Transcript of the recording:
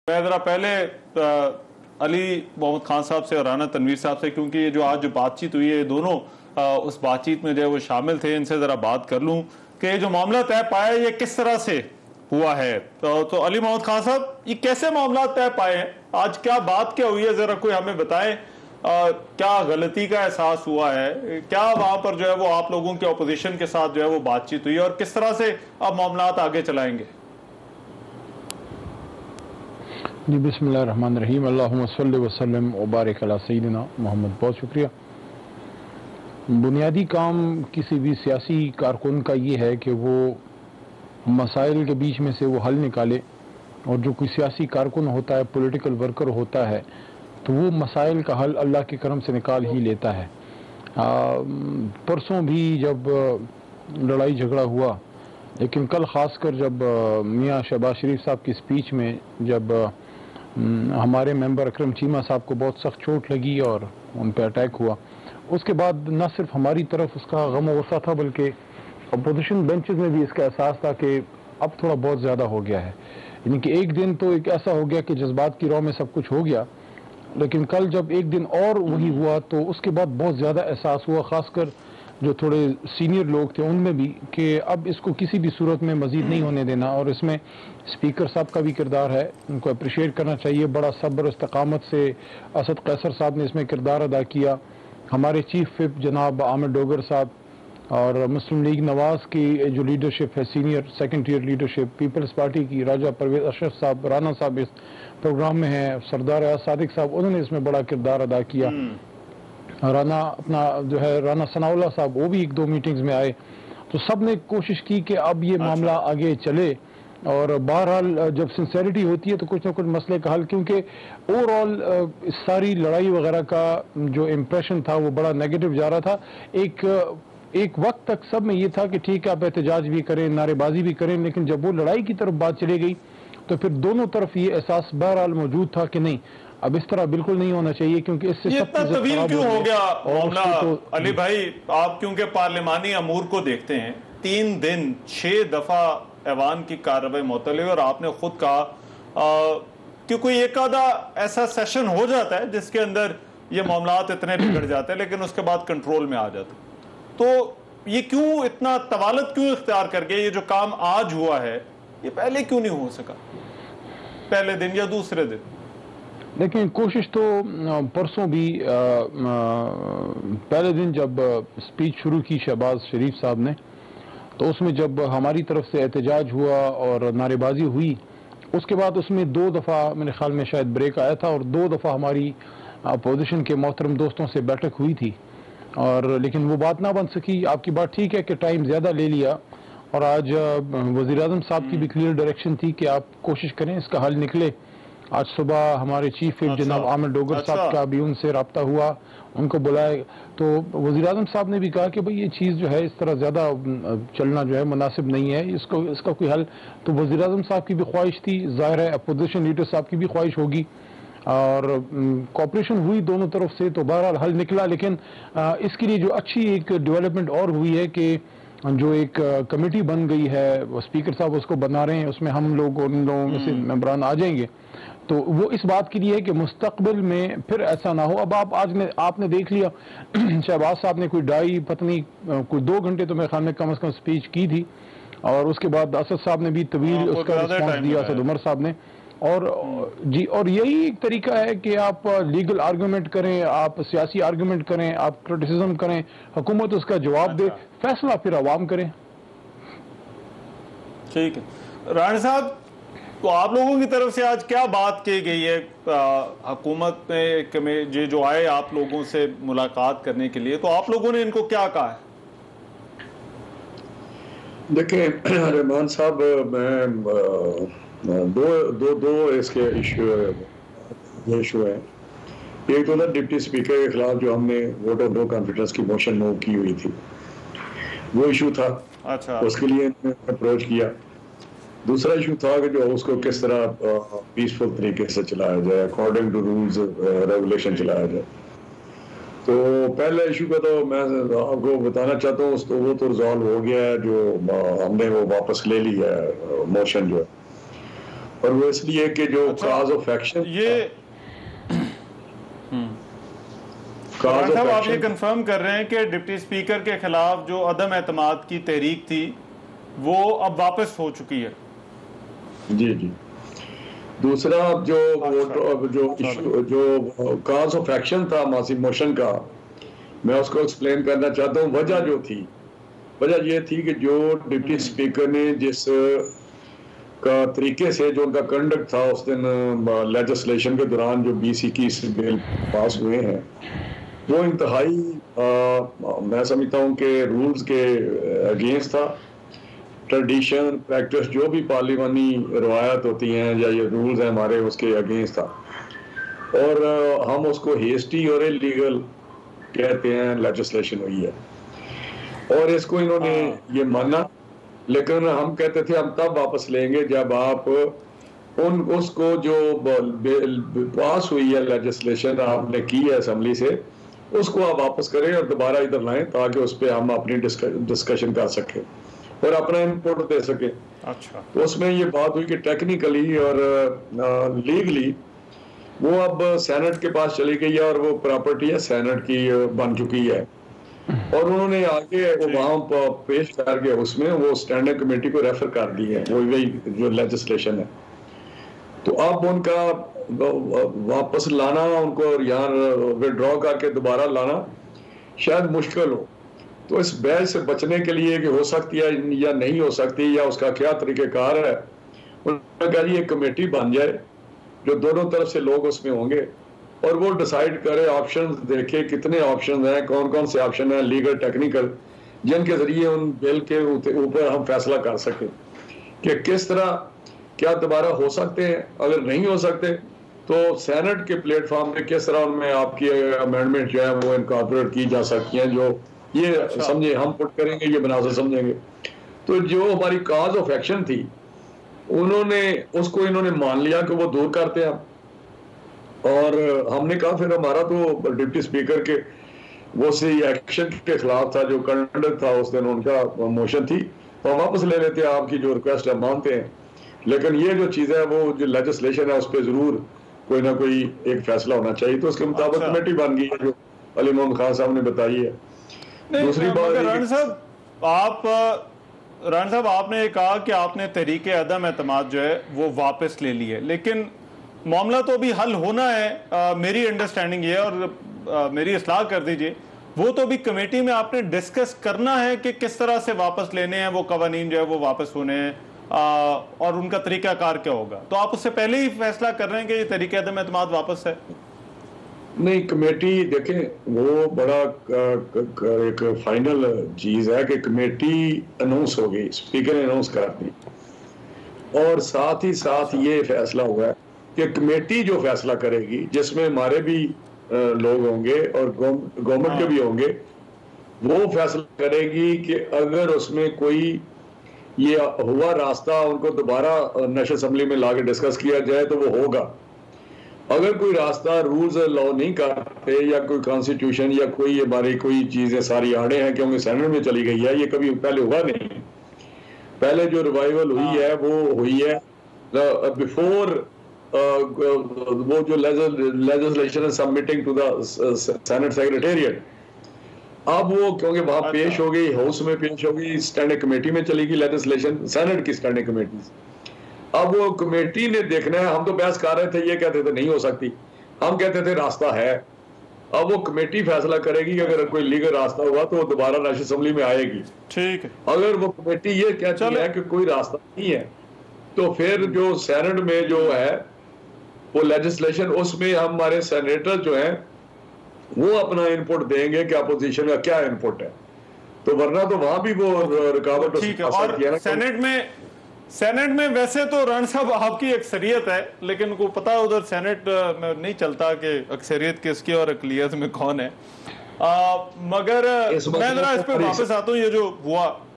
میں ذرا پہلے علی محمد خان صاحب سے اور رانا تنویر صاحب سے، کیونکہ یہ جو آج جو بات چیت ہوئی ہے دونوں اس بات چیت میں جو ہے وہ شامل تھے، ان سے ذرا بات کر لوں کہ جو معاملہ طے پایا یہ کس طرح سے ہوا ہے. تو علی محمد خان صاحب، یہ کیسے معاملات طے پائے ہیں؟ آج کیا بات کیا ہوئی ہے، ذرا کوئی ہمیں بتائیں. کیا غلطی کا احساس ہوا ہے؟ کیا وہاں پر جو ہے وہ آپ لوگوں کے اپوزیشن کے ساتھ جو ہے وہ بات چیت ہوئی ہے، اور کس طرح سے آپ معاملات آگے چلائیں گے؟ جی بسم اللہ الرحمن الرحیم. اللہم صلی وسلم وبارک علی سیدنا محمد. بہت شکریہ. بنیادی کام کسی بھی سیاسی کارکن کا یہ ہے کہ وہ مسائل کے بیچ میں سے وہ حل نکالے، اور جو کوئی سیاسی کارکن ہوتا ہے، پولیٹیکل ورکر ہوتا ہے، تو وہ مسائل کا حل اللہ کے کرم سے نکال ہی لیتا ہے. پرسوں بھی جب لڑائی جھگڑا ہوا، لیکن کل خاص کر جب میاں شہباز شریف صاحب کی سپیچ میں جب ہمارے ممبر اکرم چیمہ صاحب کو بہت سخت چوٹ لگی اور ان پہ اٹیک ہوا، اس کے بعد نہ صرف ہماری طرف اس کا غم و غصہ تھا، بلکہ اپوزیشن بینچز میں بھی اس کا احساس تھا کہ اب تھوڑا بہت زیادہ ہو گیا ہے. یعنی کہ ایک دن تو ایک ایسا ہو گیا کہ جذبات کی رو میں سب کچھ ہو گیا، لیکن کل جب ایک دن اور وہی ہوا تو اس کے بعد بہت زیادہ احساس ہوا، خاص کر جو تھوڑے سینئر لوگ تھے ان میں بھی، کہ اب اس کو کسی بھی صورت میں مزید نہیں ہونے دینا. اور اس میں اسپیکر صاحب کا بھی کردار ہے، ان کو اپریشیٹ کرنا چاہیے. بڑا صبر و استقامت سے اسد قیصر صاحب نے اس میں کردار ادا کیا. ہمارے چیف وپ جناب عامر ڈوگر صاحب، اور مسلم لیگ نواز کی جو لیڈرشپ ہے، senior second tier leadership, Peoples Party کی راجہ پرویز اشرف صاحب، رانا صاحب اس پروگرام میں ہیں، سردار ایاز صادق صاحب، انہوں نے اس میں بڑا کردار ادا کیا. رانا اپنا جو ہے رانا ثناء اللہ صاحب، وہ بھی ایک دو میٹنگز میں آئے. تو سب نے کوشش کی کہ اب یہ معاملہ آگے چلے، اور بہرحال جب سنسیریٹی ہوتی ہے تو کچھ نہ کچھ مسئلے کا حل، کیونکہ اوور آل اس ساری لڑائی وغیرہ کا جو امپریشن تھا وہ بڑا نیگیٹو جا رہا تھا. ایک وقت تک سب میں یہ تھا کہ ٹھیک ہے آپ احتجاج بھی کریں، نعرے بازی بھی کریں، لیکن جب وہ لڑائی کی طرف بات چلی گئی تو پھر دونوں طرف یہ احساس بہرحال موجود تھا کہ نہیں، اب اس طرح بالکل نہیں ہونا چاہیے، کیونکہ اس سے سب سے طویل کیوں ہو گیا معاملہ؟ علی بھائی، آپ کیونکہ پارلیمانی امور کو دیکھتے ہیں، 3 دن 6 دفعہ ایوان کی کارروائی معطل ہے، اور آپ نے خود کہا کہ کوئی ایک آدھا ایسا سیشن ہو جاتا ہے جس کے اندر یہ معاملات اتنے بگڑ جاتے ہیں، لیکن اس کے بعد کنٹرول میں آ جاتے ہیں. تو یہ کیوں اتنا طوالت کیوں اختیار کر گیا؟ یہ جو کام آج ہوا ہے یہ پہلے کیوں نہیں ہو سکا، پہلے دن یا دوسرے دن؟ لیکن کوشش تو پرسوں بھی پہلے دن جب سپیچ شروع کی شہباز شریف صاحب نے، تو اس میں جب ہماری طرف سے احتجاج ہوا اور نعرے بازی ہوئی، اس کے بعد اس میں 2 دفعہ میرے خیال میں شاید بریک آیا تھا، اور 2 دفعہ ہماری اپوزیشن کے محترم دوستوں سے بیٹھک ہوئی تھی، اور لیکن وہ بات نہ بن سکی. آپ کی بات ٹھیک ہے کہ ٹائم زیادہ لے لیا، اور آج وزیر اعظم صاحب کی بھی کلیئر ڈائریکشن تھی کہ آپ کوشش کریں اس کا حل نکلے. آج صبح ہمارے چیف وپ جناب عامر ڈوگر صاحب کا بھی ان سے رابطہ ہوا، ان کو بلائے، تو وزیر اعظم صاحب نے بھی کہا کہ بھئی یہ چیز جو ہے اس طرح زیادہ چلنا جو ہے مناسب نہیں ہے، اس کا کوئی حل. تو وزیر اعظم صاحب کی بھی خواہش تھی، ظاہر ہے اپوزیشن لیڈر صاحب کی بھی خواہش ہوگی، اور کوآپریشن ہوئی دونوں طرف سے، تو بہرحال حل نکلا. لیکن اس کے لیے جو اچھی ایک ڈیولپمنٹ اور ہوئی ہے کہ جو ایک کمیٹی بن گئی ہے، اسپیکر صاحب اس کو بنا رہے ہیں، اس میں ہم لوگ اور ان لوگوں میں سے ممبران آ جائیں گے. تو وہ اس بات کے لیے ہے کہ مستقبل میں پھر ایسا نہ ہو. اب آپ نے دیکھ لیا شہباز صاحب نے کوئی کوئی 2 گھنٹے تو میرے خیال میں کم از کم سپیچ کی تھی، اور اس کے بعد اسد صاحب نے بھی طویل اس کا رسپانس دیا، اسد عمر صاحب نے. اور یہی ایک طریقہ ہے کہ آپ لیگل آرگومنٹ کریں، آپ سیاسی آرگومنٹ کریں، آپ کرٹیسزم کریں، حکومت اس کا جواب دے، فیصلہ پھر عوام کریں. ٹھیک ہے رانا صاحب، تو آپ لوگوں کی طرف سے آج کیا بات کی گئی ہے؟ حکومت میں جو آئے آپ لوگوں سے ملاقات کرنے کے لیے، تو آپ لوگوں نے ان کو کیا کہا ہے؟ دیکھیں رحمان صاحب، میں دو اس کے ایشو ہیں. ایک تو ڈپٹی اسپیکر کے خلاف جو ہم نے ووٹ آف نو کانفیڈنس کی موشن موو کی ہوئی تھی، وہ ایشو تھا. اچھا، اس کے لیے انہوں نے اپروچ کیا. دوسرا ایشو تھا کہ جو اس کو کس طرح پیسفل طریقے سے چلایا جائے، اکارڈنگ ٹو رولز ریگولیشن چلایا جائے. تو پہلے ایشو کا تو میں آپ کو بتانا چاہتا ہوں، وہ تو ریزالو ہو گیا ہے، جو ہم نے وہ واپس لے لی ہے موشن جو ہے. اور وہ اس لیے کہ جو کاز آف ایکشن یہ صاحب آپ یہ کنفرم کر رہے ہیں کہ ڈپٹی اسپیکر کے خلاف جو عدم اعتماد کی تحریک تھی وہ اب واپس ہو چکی ہے؟ جی جی. دوسرا جو کاز آف ایکشن تھا ماسی موشن کا، میں اس کو ایکسپلین کرنا چاہتا ہوں. وجہ جو تھی، وجہ یہ تھی کہ جو ڈپٹی اسپیکر نے جس کا طریقے سے جو ان کا کنڈکٹ تھا اس دن لیجسلیشن کے دوران جو بی سی کی بل پاس ہوئے ہیں، وہ انتہائی میں سمجھتا ہوں کہ رولز کے اگینسٹ تھا. ٹریڈیشن پریکٹس جو بھی پارلیمانی روایت ہوتی ہیں یا یہ رولز ہیں ہمارے، اس کے اگینسٹ تھا. اور ہم اس کو ہیسٹی اور انلیگل کہتے ہیں. لیجسلیشن ہوئی ہے اور اس کو انہوں نے یہ مانا، لیکن ہم کہتے تھے ہم تب واپس لیں گے جب آپ اس کو جو پاس ہوئی ہے لیجسلیشن آپ نے کی ہے اسمبلی سے، اس کو آپ واپس کریں اور دوبارہ ادھر لائیں تاکہ اس پہ ہم اپنی ڈسکشن کر سکیں اور اپنا انپوٹ دے سکیں. اچھا. تو اس میں یہ بات ہوئی کہ ٹیکنیکلی اور لیگلی وہ اب سینٹ کے پاس چلی گئی ہے اور وہ پراپرٹی ہے سینٹ کی بن چکی ہے، اور انہوں نے آگے وہاں پیش کر کے اس میں وہ اسٹینڈنگ کمیٹی کو ریفر کر دی ہے وہی جو لیجسلیشن ہے. تو اب ان کا واپس لانا، ان کو یہاں وڈرا کر کے دوبارہ لانا شاید مشکل ہو. تو اس بحث سے بچنے کے لیے کہ ہو سکتی ہے یا نہیں ہو سکتی یا اس کا کیا طریقہ کار ہے، انہوں نے کہا جی ایک کمیٹی بن جائے جو دونوں طرف سے لوگ اس میں ہوں گے اور وہ ڈیسائیڈ کرے، آپشن دیکھے کتنے آپشن ہیں، کون کون سے آپشن ہیں لیگل ٹیکنیکل، جن کے ذریعے ان بل کے اوپر ہم فیصلہ کر سکیں کہ کس طرح کیا دوبارہ ہو سکتے ہیں. اگر نہیں ہو سکتے تو سینٹ کے پلیٹ فارم پہ کس طرح ان میں آپ کی امینڈمنٹ جو ہے وہ انکارپوریٹ کی جا سکتی ہیں، جو یہ سمجھے ہم پٹ کریں گے، یہ بناظر سمجھیں گے. تو جو ہماری کاز آف ایکشن تھی انہوں نے مان لیا کہ وہ دور کرتے ہیں. اور ہم نے کہا پھر ہمارا تو ڈپٹی اسپیکر کے وہ سی ایکشن کے خلاف تھا، جو کنڈکٹ تھا اس دن ان کا موشن تھی، تو ہم واپس لے لیتے ہیں، آپ کی جو ریکویسٹ ہے مانتے ہیں. لیکن یہ جو چیز ہے وہ جو لیجسلیشن ہے اس پہ ضرور کوئی نہ کوئی ایک فیصلہ ہونا چاہیے. تو اس کے مطابق کمیٹی بن گئی ہے جو علی محمد خان صاحب نے بتائی ہے. دوسری بات ران صاحب آپ نے یہ کہا کہ آپ نے تحریک عدم اعتماد جو ہے وہ واپس لے لی ہے، لیکن معاملہ تو ابھی حل ہونا ہے. میری انڈرسٹینڈنگ یہ ہے، اور میری اصلاح کر دیجئے، وہ تو ابھی کمیٹی میں آپ نے ڈسکس کرنا ہے کہ کس طرح سے واپس لینے ہیں وہ قوانین جو ہے وہ واپس ہونے ہیں اور ان کا طریقہ کار کیا ہوگا. تو آپ اس سے پہلے ہی فیصلہ کر رہے ہیں کہ یہ تحریک عدم اعتماد واپس ہے؟ نہیں، کمیٹی دیکھیں وہ بڑا ایک فائنل چیز ہے کہ کمیٹی اناؤنس ہو گئی، اسپیکر نے اناؤنس کر دی، اور ساتھ ہی ساتھ یہ فیصلہ ہوا ہے کہ کمیٹی جو فیصلہ کرے گی جس میں ہمارے بھی لوگ ہوں گے اور گورنمنٹ کے بھی ہوں گے، وہ فیصلہ کرے گی کہ اگر اس میں کوئی یہ ہوا راستہ ان کو دوبارہ نیشنل اسمبلی میں لا کے ڈسکس کیا جائے تو وہ ہوگا. اگر کوئی راستہ رولز لاؤ نہیں کرتے یا کوئی کانسٹیٹیوشن یا کوئی ہماری کوئی چیزیں ساری آڑے ہیں کیونکہ سینٹ میں چلی گئی ہے، یہ کبھی پہلے ہوا نہیں. پہلے جو ریوائول ہوئی ہے وہ ہوئی ہے بیفور وہ جو legislation submitting to the Senate secretariat. اب وہ کیونکہ وہاں پیش ہو گئی، ہاؤس میں پیش ہو گئی، اسٹینڈنگ کمیٹی میں چلی گئی لیجسلیشن، سینٹ کی اسٹینڈنگ کمیٹی. اب وہ کمیٹی نے دیکھنا ہے. ہم تو بحث کر رہے تھے، یہ کہتے تھے نہیں ہو سکتی، ہم کہتے تھے راستہ ہے. اب وہ کمیٹی فیصلہ کرے گی کہ اگر کوئی لیگل راستہ ہوا تو وہ دوبارہ نیشنل اسمبلی میں آئے گی. ٹھیک ہے. اگر وہ کمیٹی یہ کہتی ہے کہ کوئی راستہ نہیں ہے تو پھر جو سینٹ میں جو ہے وہ لیجسلیشن، اس میں ہمارے سینیٹر جو ہیں وہ اپنا انپٹ دیں گے کہ اپوزیشن کا کیا انپٹ ہے. تو ورنہ تو وہاں بھی وہ رکاوٹ. اور سینٹ میں ویسے تو ران صاحب آپ کی اکثریت ہے، لیکن کو پتا ادھر سینٹ میں نہیں چلتا کہ اکثریت کس کی اور اقلیت میں کون ہے. مگر میں ذرا اس پہ واپس آتا ہوں. یہ جو ہوا